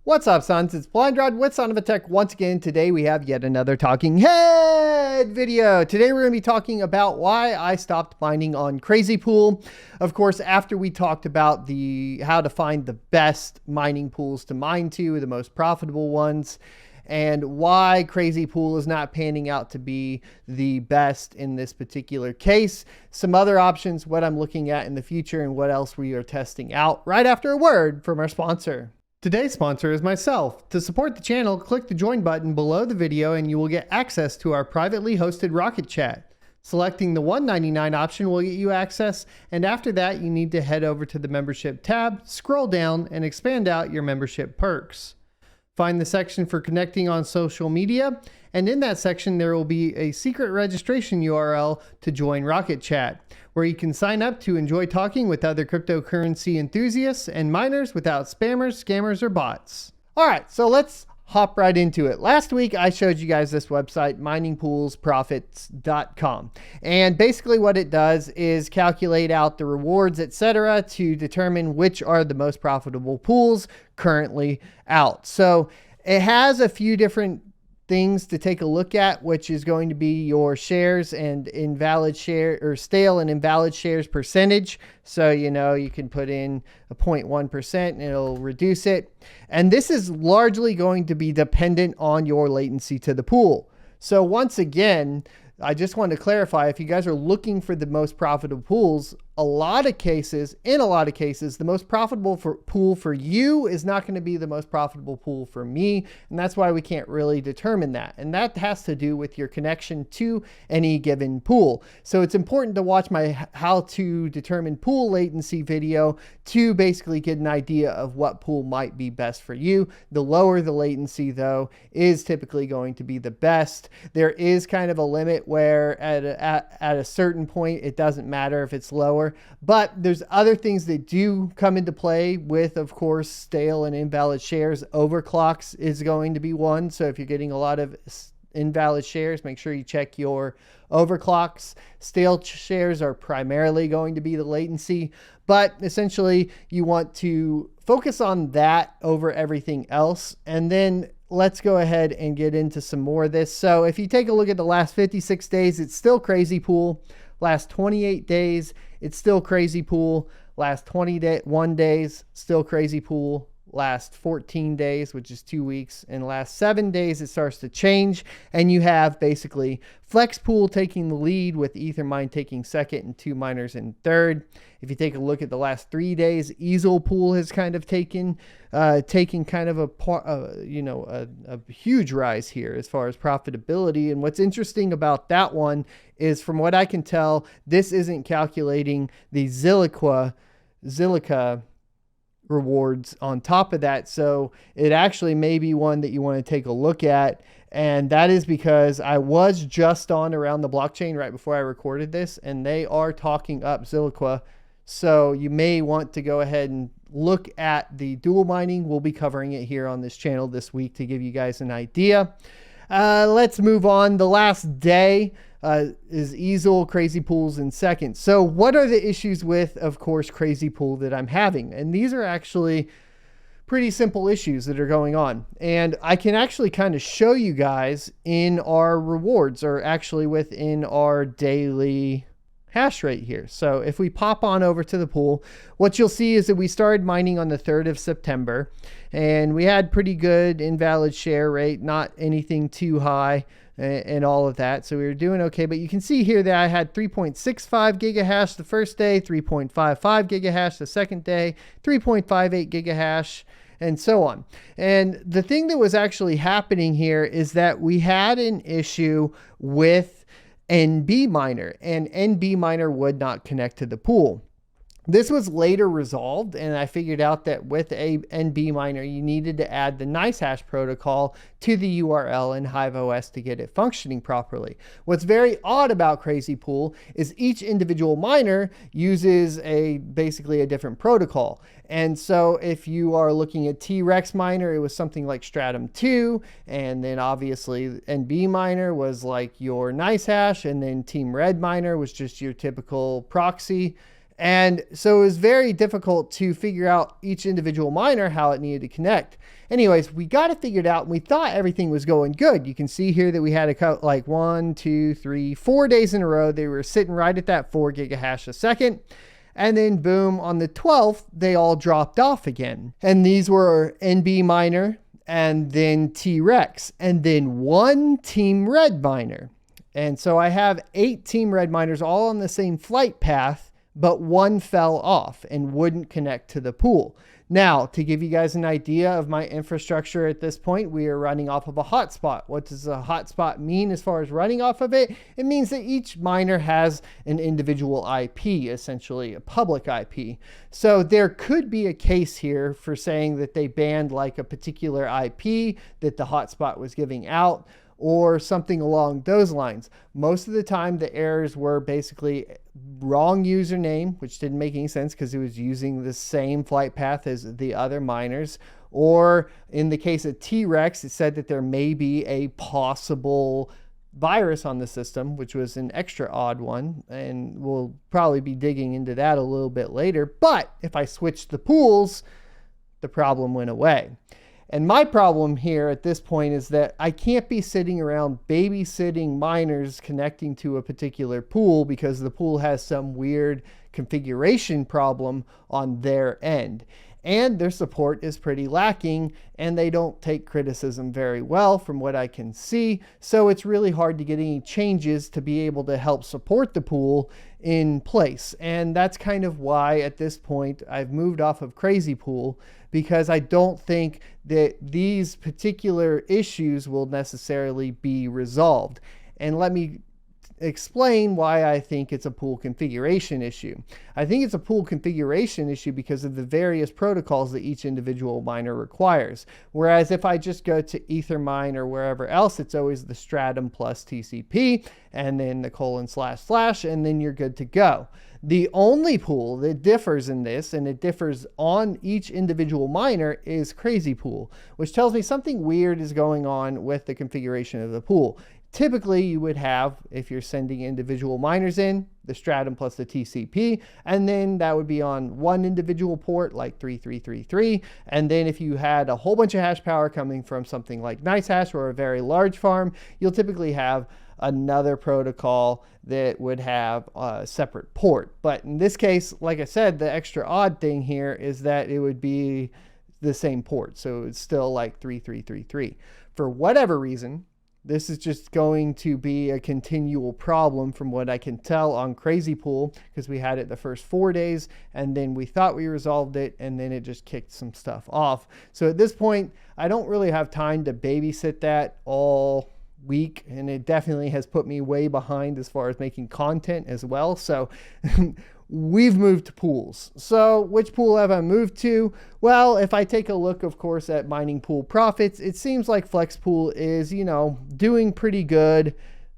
What's up, sons? It's Blind Rod with Son of a Tech once again. Today we have yet another talking head video. Today we're going to be talking about why I stopped mining on Crazy Pool. Of course, after we talked about how to find the best mining pools to mine to, the most profitable ones, and why Crazy Pool is not panning out to be the best in this particular case, some other options, what I'm looking at in the future, and what else we are testing out right after a word from our sponsor. Today's sponsor is myself. To support the channel, click the join button below the video and you will get access to our privately hosted Rocket Chat. Selecting the $1.99 option will get you access, and after that you need to head over to the membership tab, scroll down, and expand out your membership perks. Find the section for connecting on social media, and in that section there will be a secret registration URL to join Rocket Chat, where you can sign up to enjoy talking with other cryptocurrency enthusiasts and miners without spammers, scammers, or bots. All right, so let's hop right into it. Last week, I showed you guys this website, miningpoolsprofits.com. And basically what it does is calculate out the rewards, etc., to determine which are the most profitable pools currently out. So it has a few different things to take a look at, which is going to be your shares and invalid share or stale and invalid shares percentage. So, you can put in a 0.1% and it'll reduce it. And this is largely going to be dependent on your latency to the pool. So once again, I just want to clarify, if you guys are looking for the most profitable pools, in a lot of cases, the most profitable pool for you is not going to be the most profitable pool for me. And that's why we can't really determine that. And that has to do with your connection to any given pool. So it's important to watch my how to determine pool latency video to basically get an idea of what pool might be best for you. The lower the latency, though, is typically going to be the best. There is kind of a limit where at a certain point, it doesn't matter if it's lower. But there's other things that do come into play with, of course, stale and invalid shares. Overclocks is going to be one. So if you're getting a lot of invalid shares, make sure you check your overclocks. Stale shares are primarily going to be the latency, but essentially you want to focus on that over everything else. And then let's go ahead and get into some more of this. So if you take a look at the last 56 days, it's still Crazy Pool. Last 28 days, it's still Crazy Pool. Last 21 days, still Crazy Pool. Last 14 days, which is 2 weeks, and last 7 days, it starts to change. And you have basically Flex Pool taking the lead, with Ethermine taking second and 2 miners in third. If you take a look at the last 3 days, Easel Pool has kind of taken kind of a huge rise here as far as profitability. And what's interesting about that one is, from what I can tell, this isn't calculating the Zilliqa rewards on top of that. So it actually may be one that you want to take a look at. And that is because I was just on Around the Blockchain right before I recorded this, and they are talking up Zilliqa. So you may want to go ahead and look at the dual mining. We'll be covering it here on this channel this week to give you guys an idea. Let's move on. The last day is Easel, Crazy Pools in second. So what are the issues with, of course, Crazy Pool that I'm having? And these are actually pretty simple issues that are going on. And I can actually kind of show you guys in our rewards, or actually within our daily hash rate here. So if we pop on over to the pool, what you'll see is that we started mining on the 3rd of September, and we had pretty good invalid share rate, not anything too high and all of that. So we were doing okay, but you can see here that I had 3.65 gigahash the first day, 3.55 gigahash the second day, 3.58 gigahash, and so on. And the thing that was actually happening here is that we had an issue with NB Miner, and NB Miner would not connect to the pool. This was later resolved, and I figured out that with a NB Miner, you needed to add the NiceHash protocol to the URL in HiveOS to get it functioning properly. What's very odd about Crazy Pool is each individual miner uses basically a different protocol. And so if you are looking at T-Rex Miner, it was something like Stratum 2, and then obviously NB Miner was like your NiceHash, and then Team Red Miner was just your typical proxy. And so it was very difficult to figure out each individual miner, how it needed to connect. Anyways, we got it figured out and we thought everything was going good. You can see here that we had like 1, 2, 3, 4 days in a row. They were sitting right at that 4 gigahash a second. And then boom, on the 12th, they all dropped off again. And these were NB miner and then T-Rex and then one Team Red miner. And so I have 8 Team Red miners all on the same flight path, but one fell off and wouldn't connect to the pool. Now, to give you guys an idea of my infrastructure at this point, we are running off of a hotspot. What does a hotspot mean as far as running off of it? It means that each miner has an individual IP, essentially a public IP. So there could be a case here for saying that they banned like a particular IP that the hotspot was giving out, or something along those lines. Most of the time, the errors were basically wrong username, which didn't make any sense because it was using the same flight path as the other miners. Or in the case of T-Rex, it said that there may be a possible virus on the system, which was an extra odd one. And we'll probably be digging into that a little bit later. But if I switched the pools, the problem went away. And my problem here at this point is that I can't be sitting around babysitting miners connecting to a particular pool because the pool has some weird configuration problem on their end. And their support is pretty lacking and they don't take criticism very well from what I can see. So it's really hard to get any changes to be able to help support the pool in place. And that's kind of why at this point I've moved off of Crazy Pool, because I don't think that these particular issues will necessarily be resolved. And let me explain why I think it's a pool configuration issue. I think it's a pool configuration issue because of the various protocols that each individual miner requires. Whereas if I just go to Ethermine or wherever else, it's always the stratum plus TCP and then the : / and then you're good to go. The only pool that differs in this, and it differs on each individual miner, is Crazy Pool, which tells me something weird is going on with the configuration of the pool. Typically, you would have, if you're sending individual miners in, the stratum plus the TCP, and then that would be on one individual port like 3333. And then if you had a whole bunch of hash power coming from something like NiceHash or a very large farm, you'll typically have another protocol that would have a separate port. But in this case, like I said, the extra odd thing here is that it would be the same port. So it's still like 3333. For whatever reason, this is just going to be a continual problem from what I can tell on Crazy Pool, because we had it the first 4 days and then we thought we resolved it and then it just kicked some stuff off. So at this point, I don't really have time to babysit that all week, and it definitely has put me way behind as far as making content as well. So we've moved to pools. So which pool have I moved to? Well, if I take a look, of course, at mining pool profits, it seems like FlexPool is, doing pretty good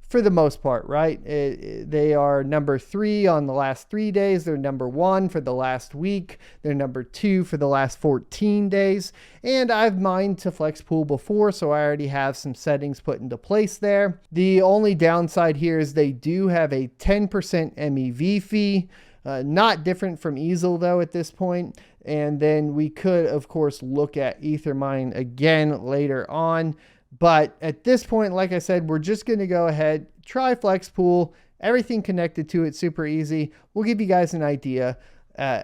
for the most part, right? They are number 3 on the last 3 days. They're number 1 for the last week. They're number 2 for the last 14 days. And I've mined to FlexPool before, so I already have some settings put into place there. The only downside here is they do have a 10% MEV fee. Not different from Easel though at this point. And then we could, of course, look at Ethermine again later on. But at this point, like I said, we're just going to go ahead, try FlexPool, everything connected to it, super easy. We'll give you guys an idea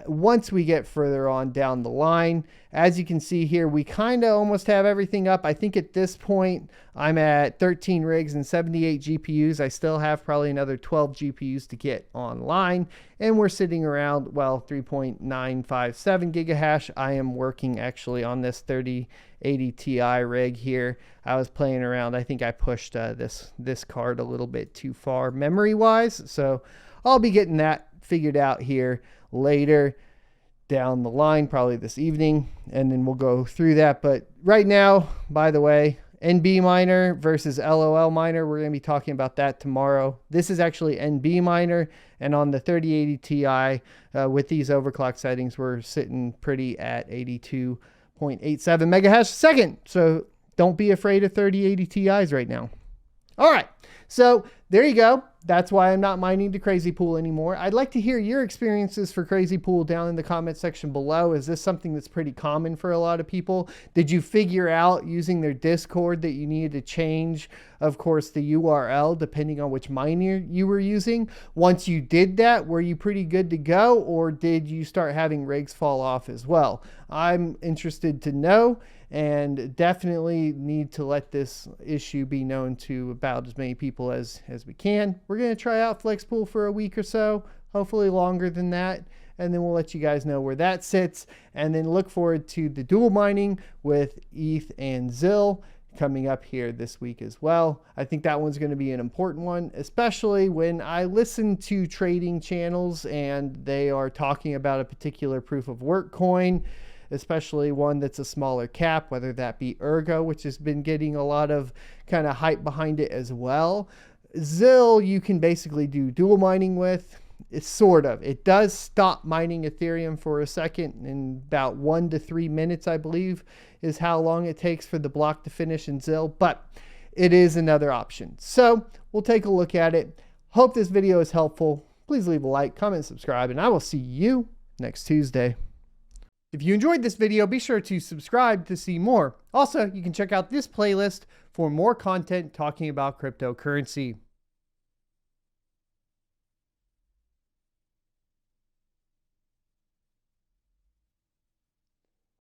once we get further on down the line. As you can see here, we kind of almost have everything up. I think at this point, I'm at 13 rigs and 78 GPUs. I still have probably another 12 GPUs to get online. And we're sitting around, 3.957 gigahash. I am working actually on this 3080 Ti rig here. I was playing around. I think I pushed this card a little bit too far memory-wise. So I'll be getting that figured out here later down the line, probably this evening, and then we'll go through that. But right now, by the way, NB miner versus LOL miner, we're going to be talking about that tomorrow. This is actually NB miner, and on the 3080 Ti with these overclock settings, we're sitting pretty at 82.87 megahash a second. So don't be afraid of 3080 Ti's right now. All right, so there you go. That's why I'm not mining the Crazy Pool anymore. I'd like to hear your experiences for Crazy Pool down in the comment section below. Is this something that's pretty common for a lot of people? Did you figure out using their Discord that you needed to change, of course, the URL depending on which miner you were using? Once you did that, were you pretty good to go, or did you start having rigs fall off as well? I'm interested to know, and definitely need to let this issue be known to about as many people as we can. We're going to try out FlexPool for a week or so, hopefully longer than that, and then we'll let you guys know where that sits, and then look forward to the dual mining with ETH and ZIL coming up here this week as well. I think that one's going to be an important one, especially when I listen to trading channels and they are talking about a particular proof of work coin, especially one that's a smaller cap, whether that be Ergo, which has been getting a lot of kind of hype behind it as well. ZIL, you can basically do dual mining with. It's sort of. It does stop mining Ethereum for a second in about 1 to 3 minutes, I believe, is how long it takes for the block to finish in ZIL, but it is another option. So we'll take a look at it. Hope this video is helpful. Please leave a like, comment, subscribe, and I will see you next Tuesday. If you enjoyed this video, be sure to subscribe to see more. Also, you can check out this playlist for more content talking about cryptocurrency.